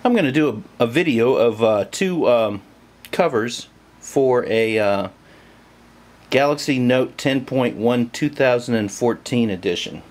I'm going to do a video of two covers for a Galaxy Note 10.1 2014 edition.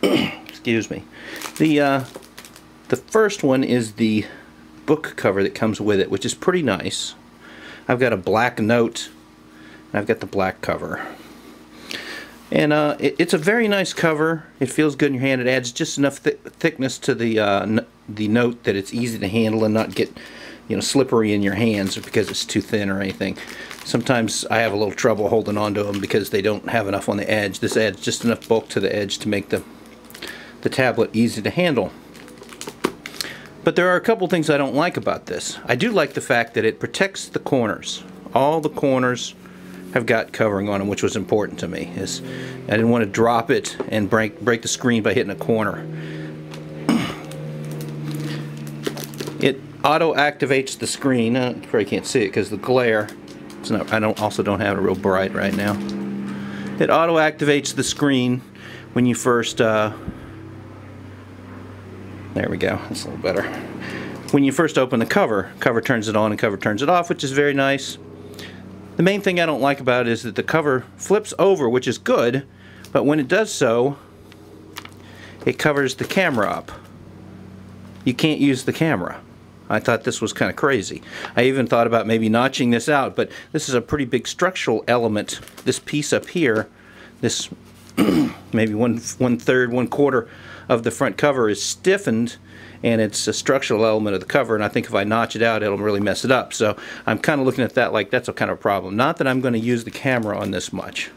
Excuse me. The first one is the book cover that comes with it, which is pretty nice. I've got a black note, and I've got the black cover. And it's a very nice cover. It feels good in your hand. It adds just enough thickness to the note that it's easy to handle and not get, slippery in your hands because it's too thin or anything. Sometimes I have a little trouble holding on to them because they don't have enough on the edge. This adds just enough bulk to the edge to make the tablet easy to handle. But there are a couple things I don't like about this. I do like the fact that it protects the corners. All the corners have got covering on them, which was important to me. I didn't want to drop it and break the screen by hitting a corner. It auto activates the screen. You probably can't see it because the glare. I also don't have it real bright right now. It auto activates the screen when you first. There we go. That's a little better. When you first open the cover turns it on and cover turns it off, which is very nice. The main thing I don't like about it is that the cover flips over, which is good, but when it does so, it covers the camera up. You can't use the camera. I thought this was kind of crazy. I even thought about maybe notching this out, but this is a pretty big structural element. This piece up here, this maybe one third, 1/4 of the front cover is stiffened, and it's a structural element of the cover, and I think if I notch it out, it'll really mess it up. So I'm kind of looking at that like that's a kind of a problem. Not that I'm going to use the camera on this much,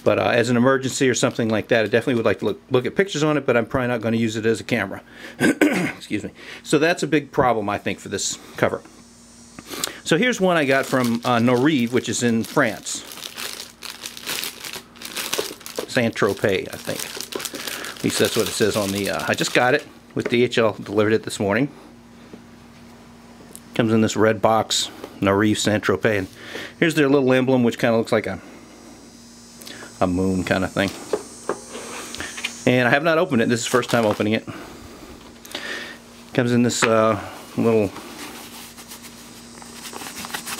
but as an emergency or something like that, I definitely would like to look at pictures on it, but I'm probably not going to use it as a camera. Excuse me. So that's a big problem, I think, for this cover. So here's one I got from Noreve, which is in France. Saint-Tropez, I think. At least that's what it says on the... I just got it with DHL, delivered it this morning. Comes in this red box, Noreve Saint-Tropez. And here's their little emblem, which kind of looks like a moon kind of thing. And I have not opened it. This is the first time opening it. Comes in this little...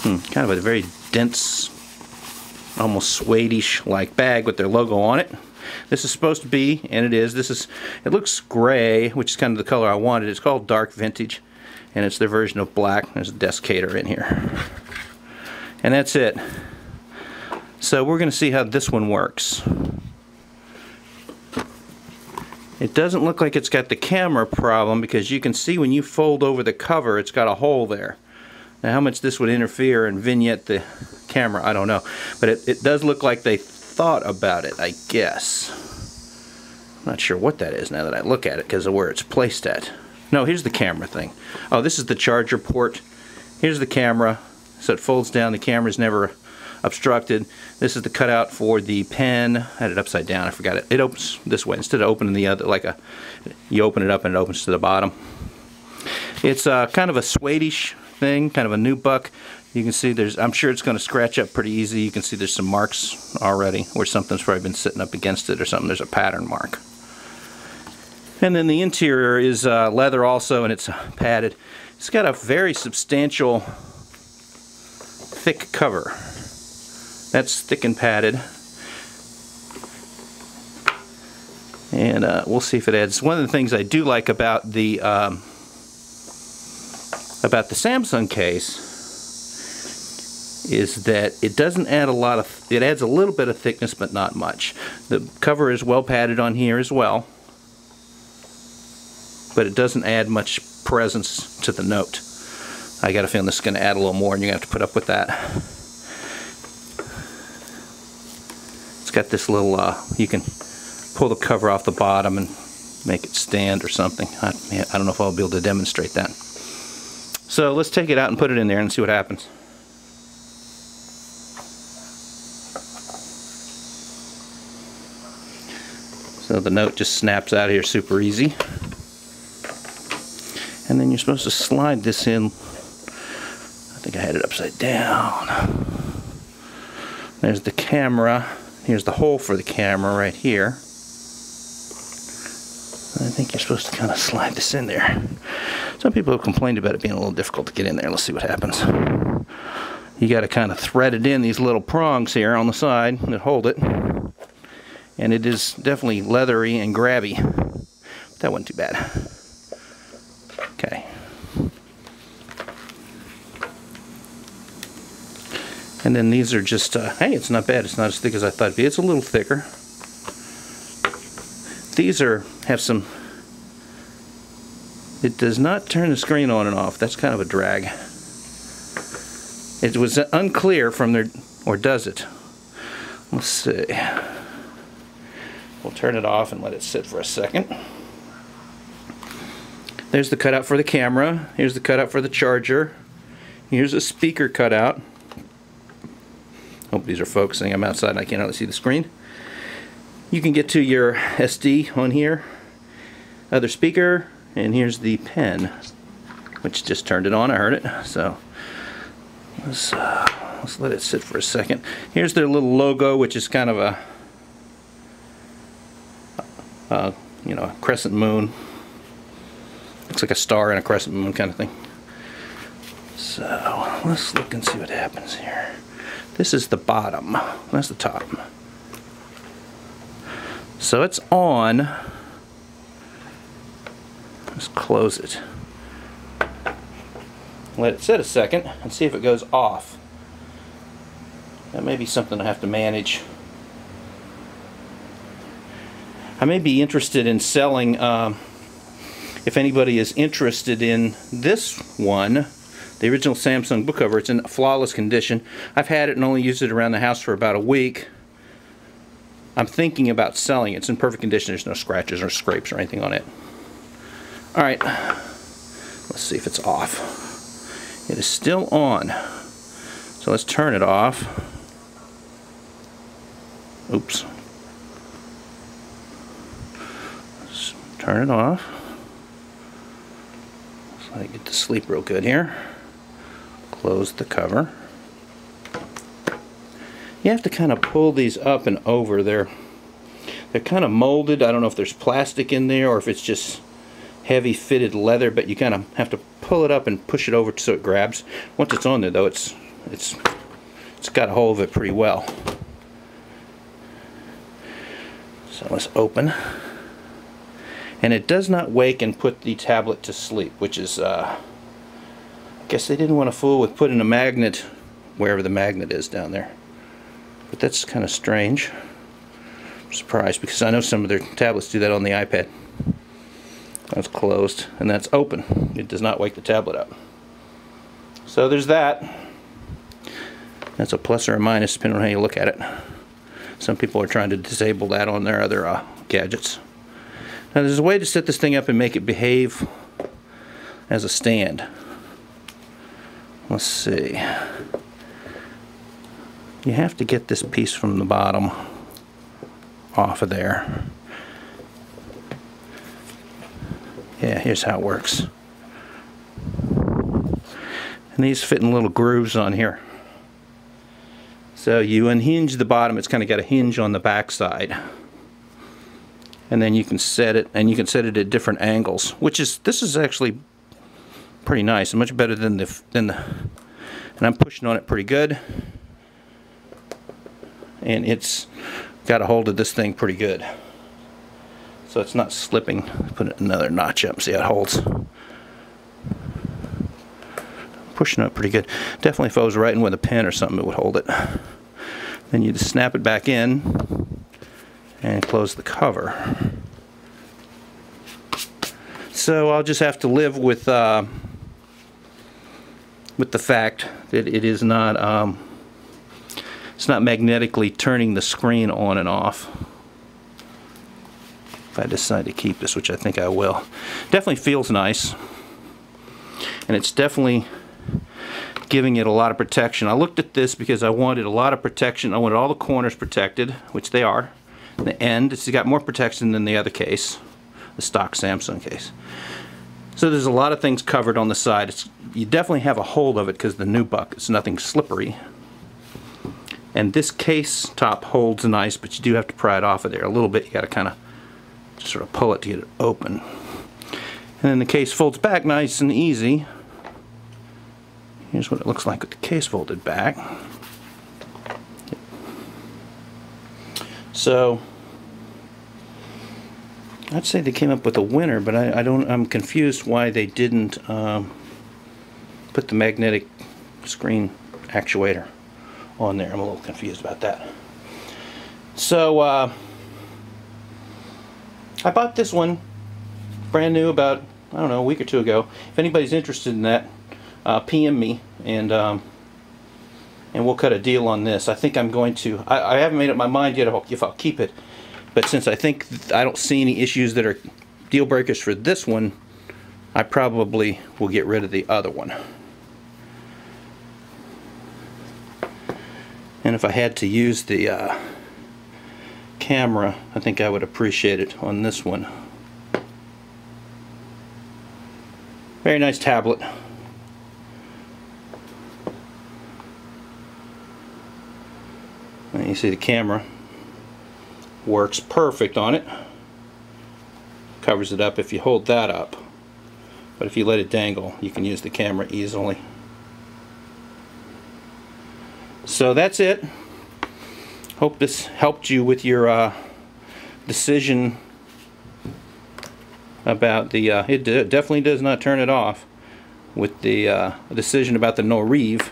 kind of a very dense, almost suede-ish like bag with their logo on it. This is supposed to be, and it is, it looks gray, which is kind of the color I wanted. It's called Dark Vintage, and it's their version of black. There's a desiccator in here. And that's it. So we're going to see how this one works. It doesn't look like it's got the camera problem because you can see when you fold over the cover, it's got a hole there. Now how much this would interfere and vignette the camera, I don't know. But it does look like they thought about it, I guess. I'm not sure what that is now that I look at it because of where it's placed at. No, here's the camera thing. Oh, this is the charger port. Here's the camera. So it folds down. The camera's never obstructed. This is the cutout for the pen. I had it upside down. I forgot it. It opens this way instead of opening the other like you open it up and it opens to the bottom. It's kind of a suede-ish thing, kind of a nubuck. You can see I'm sure it's going to scratch up pretty easy. You can see there's some marks already where something's probably been sitting up against it or something. There's a pattern mark. And then the interior is leather also, and it's padded. It's got a very substantial, thick cover. That's thick and padded. And we'll see if it adds. One of the things I do like about the Samsung case is that it doesn't add a lot of, it adds a little bit of thickness but not much. The cover is well padded on here as well, but it doesn't add much presence to the note. I got a feeling this is going to add a little more and you're going to have to put up with that. It's got this little, you can pull the cover off the bottom and make it stand or something. I don't know if I'll be able to demonstrate that. So let's take it out and put it in there and see what happens. So the note just snaps out of here super easy. And then you're supposed to slide this in. I think I had it upside down. There's the camera. Here's the hole for the camera right here. think you're supposed to kind of slide this in there. Some people have complained about it being a little difficult to get in there. Let's see what happens. You got to kind of thread it in these little prongs here on the side that hold it. And it is definitely leathery and grabby. But that wasn't too bad. Okay. And then these are just, hey, it's not bad. It's not as thick as I thought it'd be. It's a little thicker. These have some, it does not turn the screen on and off. That's kind of a drag. It was unclear from there, or does it? Let's see. We'll turn it off and let it sit for a second. There's the cutout for the camera. Here's the cutout for the charger. Here's a speaker cutout. Hope these are focusing. I'm outside and I can't really see the screen. You can get to your SD on here. Other speaker, and here's the pen, which just turned it on. I heard it. So let's let it sit for a second. Here's their little logo, which is kind of a you know, a crescent moon. Looks like a star and a crescent moon kind of thing. So let's look and see what happens here. This is the bottom. That's the top. So it's on. Let's close it. Let it sit a second and see if it goes off. That may be something I have to manage. I may be interested in selling, if anybody is interested in this one, the original Samsung book cover. It's in flawless condition. I've had it and only used it around the house for about a week. I'm thinking about selling it. It's in perfect condition. There's no scratches or scrapes or anything on it. Alright, let's see if it's off. It is still on. So let's turn it off. Oops. Let's turn it off. So I get to sleep real good here. Close the cover. You have to kind of pull these up and over. They're kind of molded. I don't know if there's plastic in there or if it's just heavy fitted leather, but you kind of have to pull it up and push it over so it grabs. Once it's on there though, it's got a hold of it pretty well. So let's open. And it does not wake and put the tablet to sleep, which is I guess they didn't want to fool with putting a magnet wherever the magnet is down there. But that's kind of strange. I'm surprised because I know some of their tablets do that on the iPad. That's closed and that's open. It does not wake the tablet up. So there's that. That's a plus or a minus depending on how you look at it. Some people are trying to disable that on their other gadgets. Now there's a way to set this thing up and make it behave as a stand. Let's see. You have to get this piece from the bottom off of there. Yeah, here's how it works. And these fit in little grooves on here. So you unhinge the bottom. It's kind of got a hinge on the back side. And then you can set it, and you can set it at different angles, which is, this is actually pretty nice and much better than and I'm pushing on it pretty good. And it's got a hold of this thing pretty good. So it's not slipping. Put another notch up, see how it holds. Pushing it pretty good. Definitely if I was writing with a pen or something, it would hold it. Then you just snap it back in and close the cover. So I'll just have to live with the fact that it is not it's not magnetically turning the screen on and off. If I decide to keep this, which I think I will. Definitely feels nice, and it's definitely giving it a lot of protection. I looked at this because I wanted a lot of protection. I wanted all the corners protected, which they are. The end, it's got more protection than the other case, the stock Samsung case. So there's a lot of things covered on the side. You definitely have a hold of it because the Nubuck, it's nothing slippery. And this case top holds nice, but you do have to pry it off of there a little bit. You got to kind of Just sort of pull it to get it open. And then the case folds back nice and easy. Here's what it looks like with the case folded back. So I'd say they came up with a winner, but I'm confused why they didn't put the magnetic screen actuator on there. I'm a little confused about that. So I bought this one brand new about, I don't know, a week or two ago. If anybody's interested in that, PM me and we'll cut a deal on this. I think I'm going to. I haven't made up my mind yet if I'll keep it, but since I don't see any issues that are deal breakers for this one, I probably will get rid of the other one. And if I had to use the camera, I think I would appreciate it on this one. Very nice tablet. And you see the camera works perfect on it. Covers it up if you hold that up. But if you let it dangle, you can use the camera easily. So that's it. Hope this helped you with your decision about the it definitely does not turn it off, with the decision about the Noreve.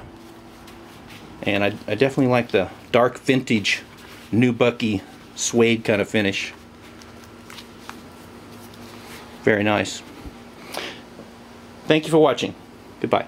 And I definitely like the dark vintage Nubucky suede kind of finish. Very nice. Thank you for watching. Goodbye.